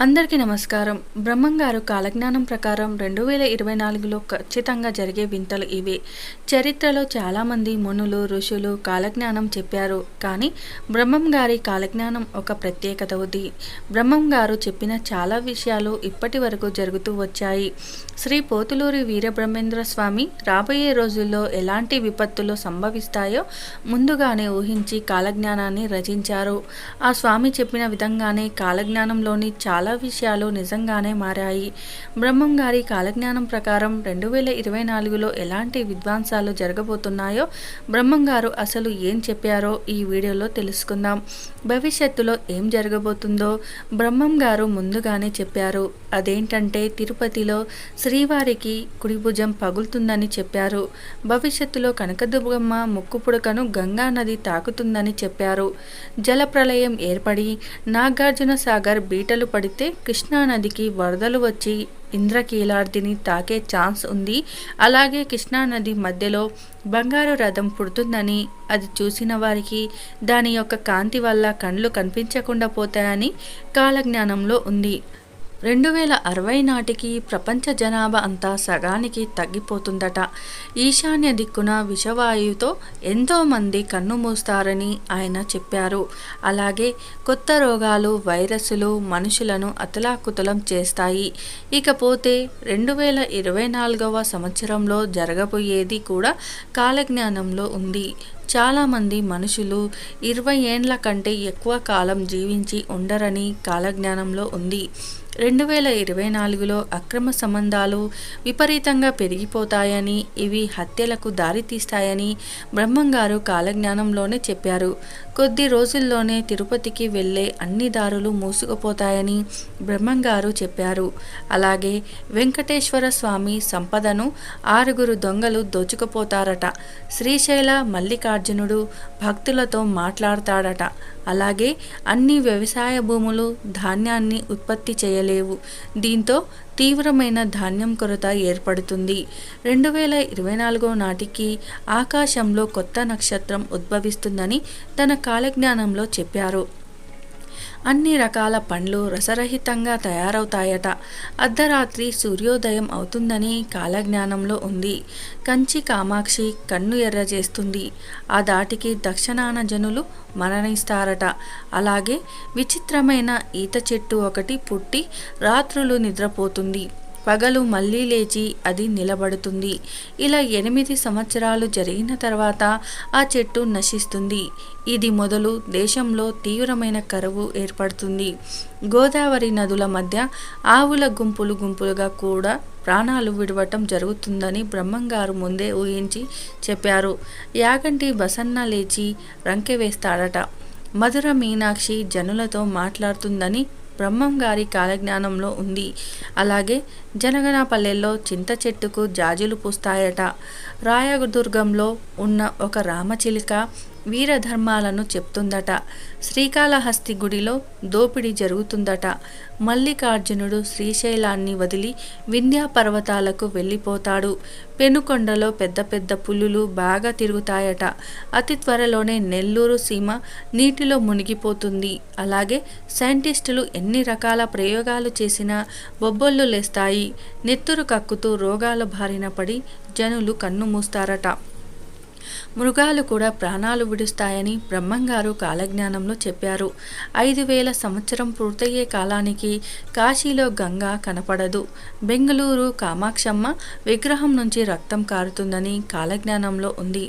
అందరికీ నమస్కారం. బ్రహ్మంగారు కాలజ్ఞానం ప్రకారం 2024లో ఖచ్చితంగా జరిగే వింతలు ఇవే. చరిత్రలో చాలామంది మునులు, ఋషులు కాలజ్ఞానం చెప్పారు. కానీ బ్రహ్మంగారి కాలజ్ఞానం ఒక ప్రత్యేకత ఉంది. బ్రహ్మంగారు చెప్పిన చాలా విషయాలు ఇప్పటి వరకు జరుగుతూ వచ్చాయి. శ్రీ పోతులూరి వీరబ్రహ్మేంద్ర స్వామి రాబోయే రోజుల్లో ఎలాంటి విపత్తులు సంభవిస్తాయో ముందుగానే ఊహించి కాలజ్ఞానాన్ని రచించారు. ఆ స్వామి చెప్పిన విధంగానే కాలజ్ఞానంలోని చాలా విషయాలు నిజంగానే మారాయి. బ్రహ్మంగారి కాలజ్ఞానం ప్రకారం 2024లో ఎలాంటి విధ్వంసాలు జరగబోతున్నాయో, బ్రహ్మంగారు అసలు ఏం చెప్పారో ఈ వీడియోలో తెలుసుకుందాం. భవిష్యత్తులో ఏం జరగబోతుందో బ్రహ్మంగారు ముందుగానే చెప్పారు. అదేంటంటే తిరుపతిలో శ్రీవారికి కుడి భుజం పగులుతుందని చెప్పారు. భవిష్యత్తులో కనకదుర్గమ్మ ముక్కు పుడకను గంగా నది తాకుతుందని చెప్పారు. జలప్రళయం ఏర్పడి నాగార్జున సాగర్ బీటలు పడితే కృష్ణానదికి వరదలు వచ్చి ఇంద్రకీలాద్రిని తాకే ఛాన్స్ ఉంది. అలాగే కృష్ణానది మధ్యలో బంగారు రథం పుడుతుందని, అది చూసిన వారికి దాని యొక్క కాంతి వల్ల కండ్లు కనిపించకుండా పోతాయని కాలజ్ఞానంలో ఉంది. 2060 నాటికి ప్రపంచ జనాభా అంతా సగానికి తగ్గిపోతుందట. ఈశాన్య దిక్కున విషవాయువుతో ఎంతోమంది కన్నుమూస్తారని ఆయన చెప్పారు. అలాగే కొత్త రోగాలు, వైరస్లు మనుషులను అతలాకుతలం చేస్తాయి. ఇకపోతే 2024వ సంవత్సరంలో జరగబోయేది కూడా కాలజ్ఞానంలో ఉంది. చాలామంది మనుషులు 20 ఏండ్ల కంటే ఎక్కువ కాలం జీవించి ఉండరని కాలజ్ఞానంలో ఉంది. 2024లో అక్రమ సంబంధాలు విపరీతంగా పెరిగిపోతాయని, ఇవి హత్యలకు దారితీస్తాయని బ్రహ్మంగారు కాలజ్ఞానంలోనే చెప్పారు. కొద్ది రోజుల్లోనే తిరుపతికి వెళ్ళే అన్ని దారులు మూసుకుపోతాయని బ్రహ్మంగారు చెప్పారు. అలాగే వెంకటేశ్వర స్వామి సంపదను 6 దొంగలు దోచుకుపోతారట. శ్రీశైల మల్లికార్జునుడు భక్తులతో మాట్లాడతాడట. అలాగే అన్ని వ్యవసాయ భూములు ధాన్యాన్ని ఉత్పత్తి చేయలేవు. దీంతో తీవ్రమైన ధాన్యం కొరత ఏర్పడుతుంది. 2024 నాటికి ఆకాశంలో కొత్త నక్షత్రం ఉద్భవిస్తుందని తన కాలజ్ఞానంలో చెప్పారు. అన్ని రకాల పండ్లు రసరహితంగా తయారవుతాయట. అర్ధరాత్రి సూర్యోదయం అవుతుందని కాలజ్ఞానంలో ఉంది. కంచి కామాక్షి కన్ను ఎర్ర చేస్తుంది. ఆ దాటికి దక్షిణాన జనులు మరణిస్తారట. అలాగే విచిత్రమైన ఈత చెట్టు ఒకటి పుట్టి రాత్రులు నిద్రపోతుంది. పగలు మళ్ళీ లేచి అది నిలబడుతుంది. ఇలా 8 సంవత్సరాలు జరిగిన తర్వాత ఆ చెట్టు నశిస్తుంది. ఇది మొదలు దేశంలో తీవ్రమైన కరువు ఏర్పడుతుంది. గోదావరి నదుల మధ్య ఆవుల గుంపులు గుంపులుగా కూడా ప్రాణాలు విడవటం జరుగుతుందని బ్రహ్మంగారు ముందే ఊహించి చెప్పారు. యాగంటి బసన్న లేచి రంకె వేస్తాడట. మధుర మీనాక్షి జనులతో మాట్లాడుతుందని బ్రహ్మంగారి కాలజ్ఞానంలో ఉంది. అలాగే జనగణపల్లెల్లో చింత చెట్టుకు జాజులు పూస్తాయట. రాయదుర్గంలో ఉన్న ఒక రామచిలుక వీరధర్మాలను చెప్తుందట. శ్రీకాళహస్తి గుడిలో దోపిడీ జరుగుతుందట. మల్లికార్జునుడు శ్రీశైలాన్ని వదిలి వింధ్యా పర్వతాలకు వెళ్ళిపోతాడు. పెనుకొండలో పెద్ద పెద్ద పులులు బాగా తిరుగుతాయట. అతి త్వరలోనే నెల్లూరు సీమ నీటిలో మునిగిపోతుంది. అలాగే సైంటిస్టులు ఎన్ని రకాల ప్రయోగాలు చేసినా బొబ్బొళ్ళు లేస్తాయి. నెత్తురు కక్కుతూ రోగాల బారిన పడి జనులు కన్ను మూస్తారట. మృగాలు కూడా ప్రాణాలు విడుస్తాయని బ్రహ్మంగారు కాలజ్ఞానంలో చెప్పారు. 5000 సంవత్సరం పూర్తయ్యే కాలానికి కాశీలో గంగా కనపడదు. బెంగళూరు కామాక్షమ్మ విగ్రహం నుంచి రక్తం కారుతుందని కాలజ్ఞానంలో ఉంది.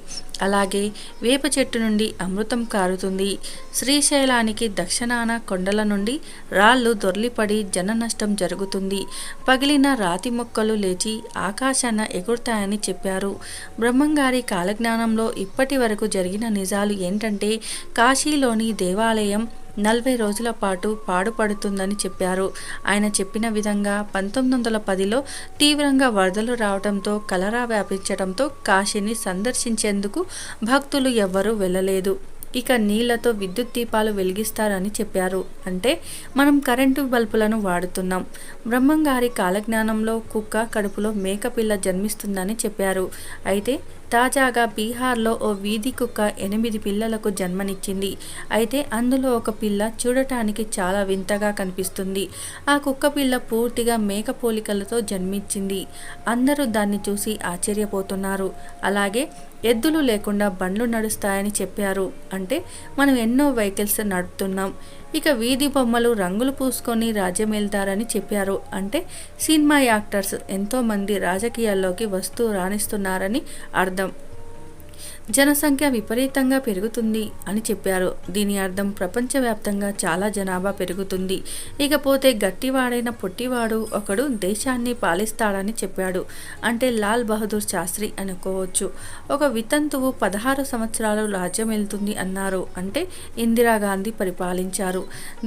అలాగే వేప చెట్టు నుండి అమృతం కారుతుంది. శ్రీశైలానికి దక్షిణాన కొండల నుండి రాళ్ళు దొర్లిపడి జన నష్టం జరుగుతుంది. పగిలిన రాతి మొక్కలు లేచి ఆకాశాన ఎగురుతాయని చెప్పారు. బ్రహ్మంగారి కాలజ్ఞానంలో ఇప్పటి వరకు జరిగిన నిజాలు ఏంటంటే, కాశీలోని దేవాలయం 40 రోజుల పాటు పాడుపడుతుందని చెప్పారు. ఆయన చెప్పిన విధంగా 1910లో తీవ్రంగా వరదలు రావడంతో కలరా వ్యాపించడంతో కాశీని సందర్శించేందుకు భక్తులు ఎవ్వరూ వెళ్ళలేదు. ఇక నీళ్లతో విద్యుత్ దీపాలు వెలిగిస్తారని చెప్పారు. అంటే మనం కరెంటు బల్బులను వాడుతున్నాం. బ్రహ్మంగారి కాలజ్ఞానంలో కుక్క కడుపులో మేకపిల్ల జన్మిస్తుందని చెప్పారు. అయితే తాజాగా బీహార్లో ఓ వీధి కుక్క 8 పిల్లలకు జన్మనిచ్చింది. అయితే అందులో ఒక పిల్ల చూడటానికి చాలా వింతగా కనిపిస్తుంది. ఆ కుక్క పిల్ల పూర్తిగా మేక పోలికలతో జన్మించింది. అందరూ దాన్ని చూసి ఆశ్చర్యపోతున్నారు. అలాగే ఎద్దులు లేకుండా బండ్లు నడుస్తాయని చెప్పారు. అంటే మనం ఎన్నో వెహికల్స్ నడుపుతున్నాం. ఇక వీధి బొమ్మలు రంగులు పూసుకొని రాజ్యమేల్తారని చెప్పారు. అంటే సినిమా యాక్టర్స్ ఎంతోమంది రాజకీయాల్లోకి వస్తూ రాణిస్తున్నారని అర్థం. జనసంఖ్య విపరీతంగా పెరుగుతుంది అని చెప్పారు. దీని అర్థం ప్రపంచవ్యాప్తంగా చాలా జనాభా పెరుగుతుంది. ఇకపోతే గట్టివాడైన పొట్టివాడు ఒకడు దేశాన్ని పాలిస్తాడని చెప్పాడు. అంటే లాల్ బహదూర్ శాస్త్రి అనుకోవచ్చు. ఒక వితంతువు 16 సంవత్సరాలు రాజ్యం వెళ్తుంది అన్నారు. అంటే ఇందిరాగాంధీ పరిపాలించారు.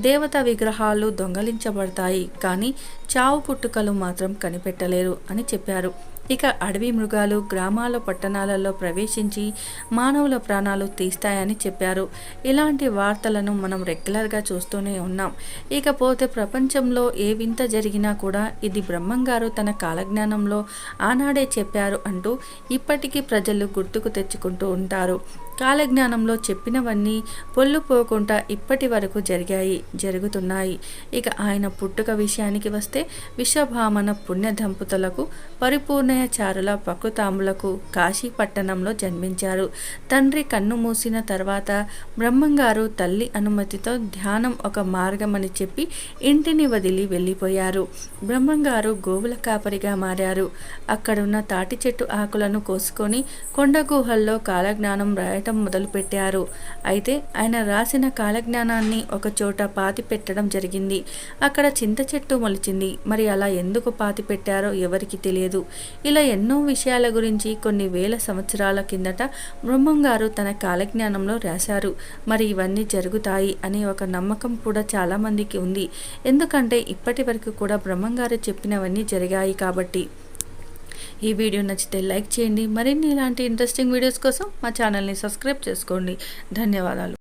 దేవతా విగ్రహాలు దొంగలించబడతాయి, కానీ చావు పుట్టుకలు మాత్రం కనిపెట్టలేరు అని చెప్పారు. ఇక అడవి మృగాలు గ్రామాల పట్టణాలలో ప్రవేశించి మానవుల ప్రాణాలు తీస్తాయని చెప్పారు. ఇలాంటి వార్తలను మనం రెగ్యులర్గా చూస్తూనే ఉన్నాం. ఇకపోతే ప్రపంచంలో ఏ వింత జరిగినా కూడా ఇది బ్రహ్మంగారు తన కాలజ్ఞానంలో ఆనాడే చెప్పారు అంటూ ఇప్పటికీ ప్రజలు గుర్తుకు తెచ్చుకుంటూ ఉంటారు. కాలజ్ఞానంలో చెప్పినవన్నీ పొల్లుపోకుండా ఇప్పటి వరకు జరుగుతున్నాయి. ఇక ఆయన పుట్టుక విషయానికి వస్తే విశ్వభామన పుణ్య దంపతులకు పరిపూర్ణయాచారుల ప్రకృతాములకు కాశీ పట్టణంలో జన్మించారు. తండ్రి కన్ను మూసిన తర్వాత బ్రహ్మంగారు తల్లి అనుమతితో ధ్యానం ఒక మార్గమని చెప్పి ఇంటిని వదిలి వెళ్ళిపోయారు. బ్రహ్మంగారు గోవుల కాపరిగా మారారు. అక్కడున్న తాటి చెట్టు ఆకులను కోసుకొని కొండ గుహల్లో కాలజ్ఞానం రాయటం మొదలుపెట్టారు. అయితే ఆయన రాసిన కాలజ్ఞానాన్ని ఒక చోట పాతి పెట్టడం జరిగింది. అక్కడ చింత చెట్టు మొలిచింది. మరి అలా ఎందుకు పాతి పెట్టారో ఎవరికి తెలియదు. ఇలా ఎన్నో విషయాల గురించి కొన్ని వేల సంవత్సరాల కిందట బ్రహ్మంగారు తన కాలజ్ఞానంలో రాశారు. మరి ఇవన్నీ జరుగుతాయి అనే ఒక నమ్మకం కూడా చాలా మందికి ఉంది. ఎందుకంటే ఇప్పటి వరకు కూడా బ్రహ్మంగారు చెప్పినవన్నీ జరిగాయి కాబట్టి. ఈ వీడియో నచ్చితే లైక్ చేయండి. మరిన్ని ఇలాంటి ఇంట్రెస్టింగ్ వీడియోస్ కోసం మా ఛానల్ని సబ్స్క్రైబ్ చేసుకోండి. ధన్యవాదాలు.